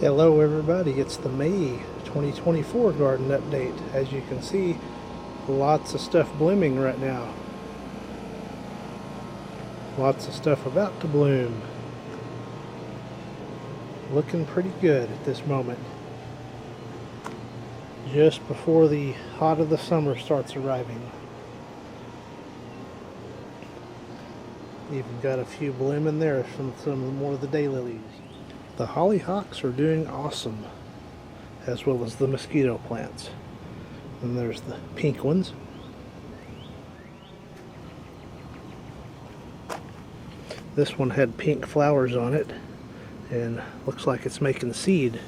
Hello everybody, it's the May 2024 garden update. As you can see, lots of stuff blooming right now. Lots of stuff about to bloom. Looking pretty good at this moment. Just before the hot of the summer starts arriving. Even got a few blooming there from some more of the daylilies. The hollyhocks are doing awesome, as well as the mosquito plants. And there's the pink ones. This one had pink flowers on it, and looks like it's making seed.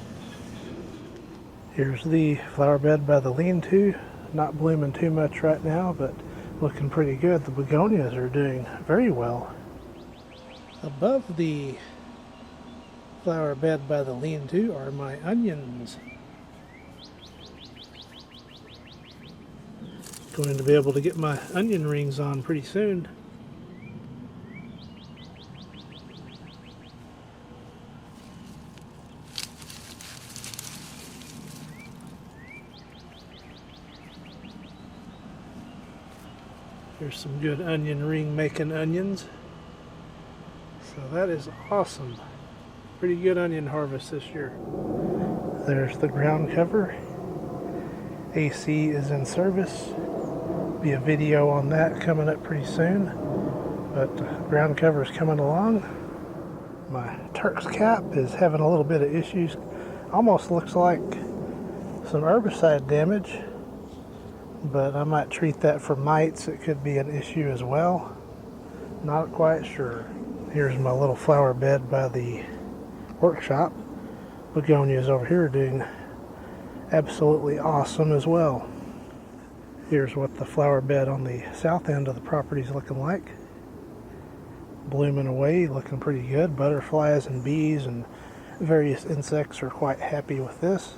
Here's the flower bed by the lean-to. Not blooming too much right now, but looking pretty good. The begonias are doing very well. Above the flower bed by the lean-to are my onions. Going to be able to get my onion rings on pretty soon. Here's some good onion ring making onions. So that is awesome. Pretty good onion harvest this year. There's the ground cover. AC is in service. Be a video on that coming up pretty soon. But ground cover is coming along. My Turk's cap is having a little bit of issues. Almost looks like some herbicide damage, but I might treat that for mites. It could be an issue as well. Not quite sure. Here's my little flower bed by the workshop. Begonias over here are doing absolutely awesome as well. Here's what the flower bed on the south end of the property is looking like. Blooming away, looking pretty good. Butterflies and bees and various insects are quite happy with this.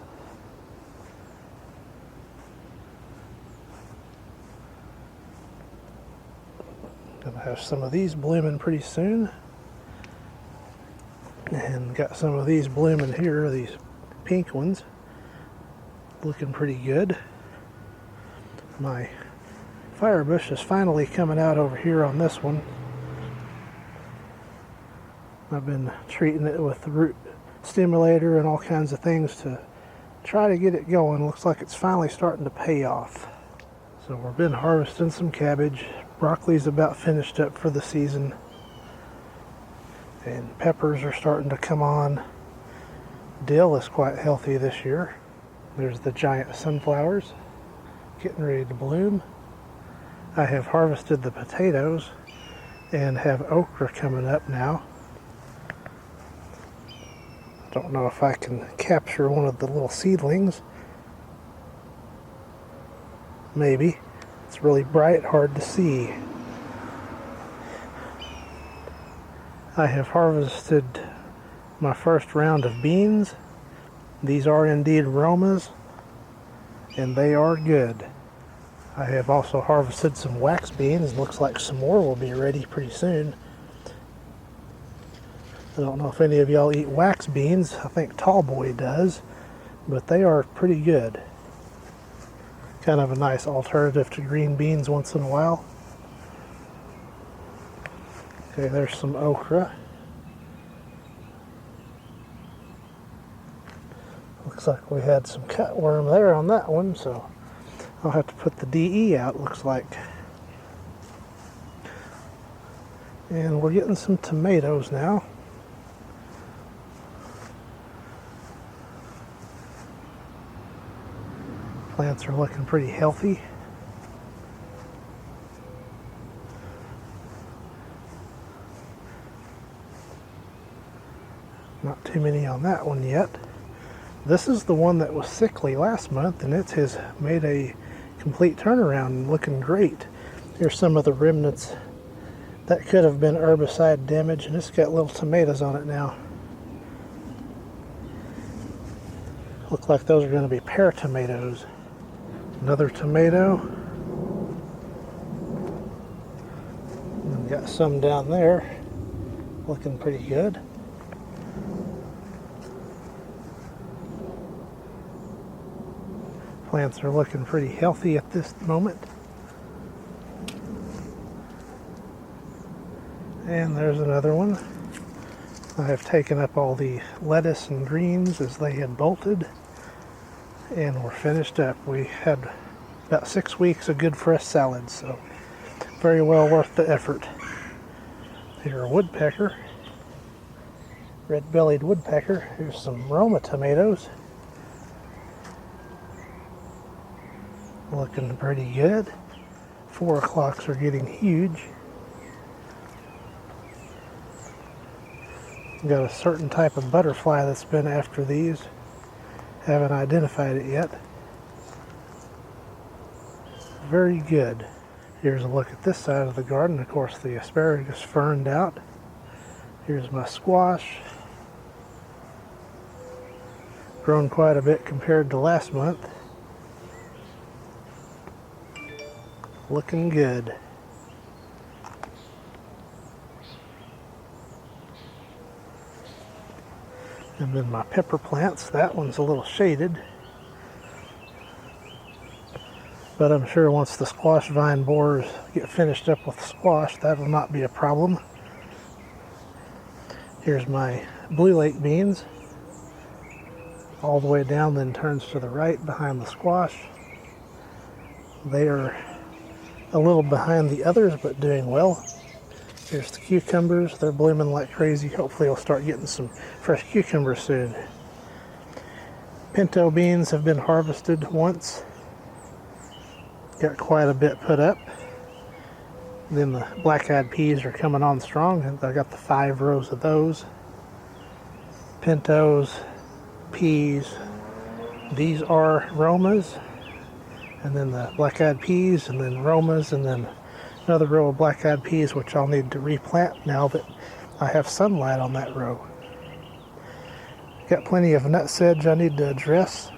Gonna have some of these blooming pretty soon. And got some of these blooming here, these pink ones. Looking pretty good. My fire bush is finally coming out over here on this one. I've been treating it with the root stimulator and all kinds of things to try to get it going. Looks like it's finally starting to pay off. So we've been harvesting some cabbage. Broccoli's about finished up for the season. And peppers are starting to come on. Dill is quite healthy this year. There's the giant sunflowers getting ready to bloom. I have harvested the potatoes and have okra coming up now. Don't know if I can capture one of the little seedlings. Maybe. It's really bright, hard to see. I have harvested my first round of beans. These are indeed Romas, and they are good. I have also harvested some wax beans. Looks like some more will be ready pretty soon. I don't know if any of y'all eat wax beans. I think Tallboy does, but they are pretty good. Kind of a nice alternative to green beans once in a while. Okay, there's some okra. Looks like we had some cutworm there on that one, so I'll have to put the DE out, looks like. And we're getting some tomatoes now. Plants are looking pretty healthy. Not too many on that one yet. This is the one that was sickly last month, and it has made a complete turnaround and looking great. Here's some of the remnants that could have been herbicide damage, and it's got little tomatoes on it now. Look like those are going to be pear tomatoes. Another tomato. And got some down there. Looking pretty good. plants are looking pretty healthy at this moment. And there's another one. I have taken up all the lettuce and greens as they had bolted, and we're finished up. We had about 6 weeks of good fresh salads, so very well worth the effort. Here, a woodpecker, red-bellied woodpecker. Here's some Roma tomatoes. Looking pretty good. 4 o'clocks are getting huge. Got a certain type of butterfly that's been after these. Haven't identified it yet. Very good. Here's a look at this side of the garden. Of course, the asparagus ferned out. Here's my squash. Grown quite a bit compared to last month. Looking good. And then my pepper plants, that one's a little shaded. But I'm sure once the squash vine borers get finished up with squash, that will not be a problem. Here's my blue lake beans. All the way down, then turns to the right behind the squash. They are a little behind the others, but doing well. Here's the cucumbers. They're blooming like crazy. Hopefully we'll start getting some fresh cucumbers soon. Pinto beans have been harvested once. Got quite a bit put up. Then the black-eyed peas are coming on strong. I got the 5 rows of those. Pintos, peas. These are Romas. And then the black-eyed peas, and then Romas, and then another row of black-eyed peas, which I'll need to replant now that I have sunlight on that row. Got plenty of nutsedge I need to address.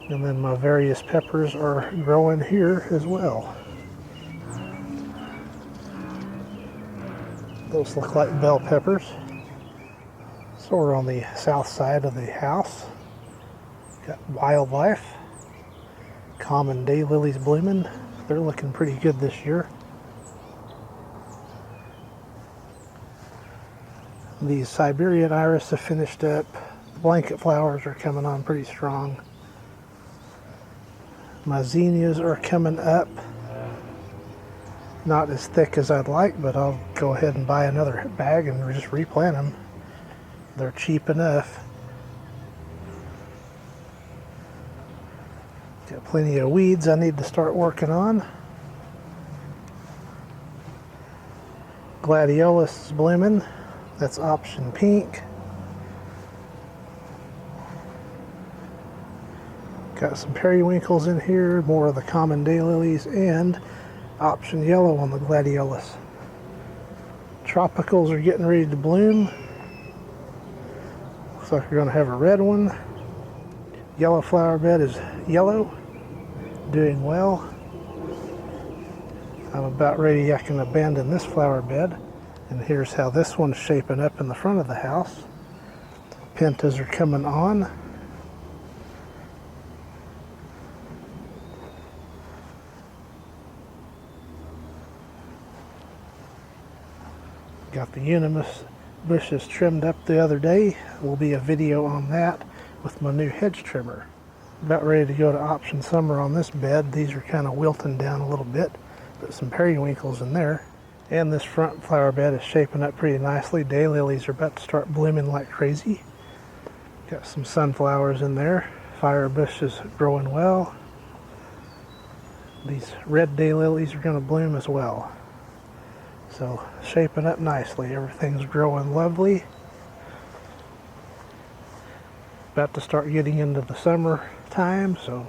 And then my various peppers are growing here as well. Those look like bell peppers. So we're on the south side of the house. Got wildlife. Common daylilies blooming. They're looking pretty good this year. These Siberian iris have finished up. The blanket flowers are coming on pretty strong. My zinnias are coming up. Not as thick as I'd like, but I'll go ahead and buy another bag and just replant them. They're cheap enough. Got plenty of weeds I need to start working on. Gladiolus is blooming. That's option pink. Got some periwinkles in here, more of the common daylilies, and option yellow on the gladiolus. Tropicals are getting ready to bloom. Looks like we're going to have a red one. Yellow flower bed is yellow. Doing well. I'm about ready. I can abandon this flower bed. And here's how this one's shaping up in the front of the house. Pentas are coming on. Got the unimus bushes trimmed up the other day. Will be a video on that with my new hedge trimmer. About ready to go to option summer on this bed. These are kind of wilting down a little bit, but some periwinkles in there. And this front flower bed is shaping up pretty nicely. Daylilies are about to start blooming like crazy. Got some sunflowers in there. Fire bush is growing well. These red daylilies are going to bloom as well. So shaping up nicely. Everything's growing lovely. About to start getting into the summer time, so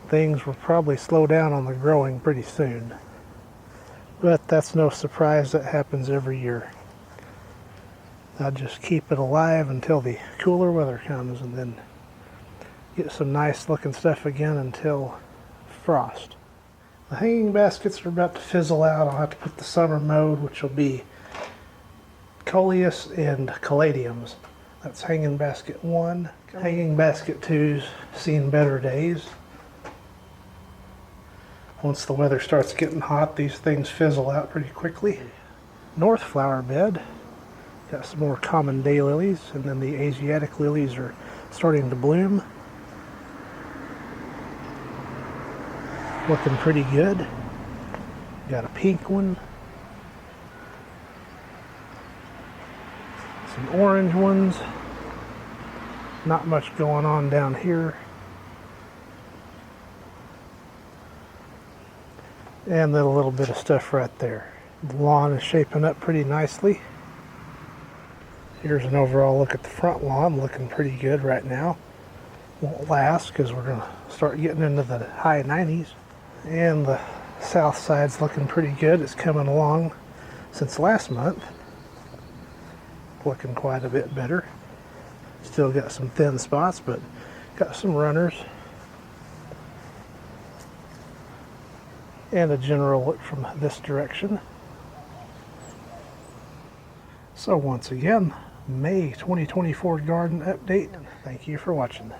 things will probably slow down on the growing pretty soon. But that's no surprise, that happens every year. I just keep it alive until the cooler weather comes, and then get some nice looking stuff again until frost. The hanging baskets are about to fizzle out. I'll have to put the summer mode, which will be coleus and caladiums. That's hanging basket 1. Hanging basket 2's seen better days. Once the weather starts getting hot, these things fizzle out pretty quickly. North flower bed, got some more common daylilies, and then the Asiatic lilies are starting to bloom. Looking pretty good. Got a pink one. Some orange ones. Not much going on down here. And then a little bit of stuff right there. The lawn is shaping up pretty nicely. Here's an overall look at the front lawn, looking pretty good right now. Won't last because we're going to start getting into the high 90s. And the south side's looking pretty good. It's coming along since last month. Looking quite a bit better. Still got some thin spots, but got some runners. And a general look from this direction. So once again, May 2024 garden update. Thank you for watching.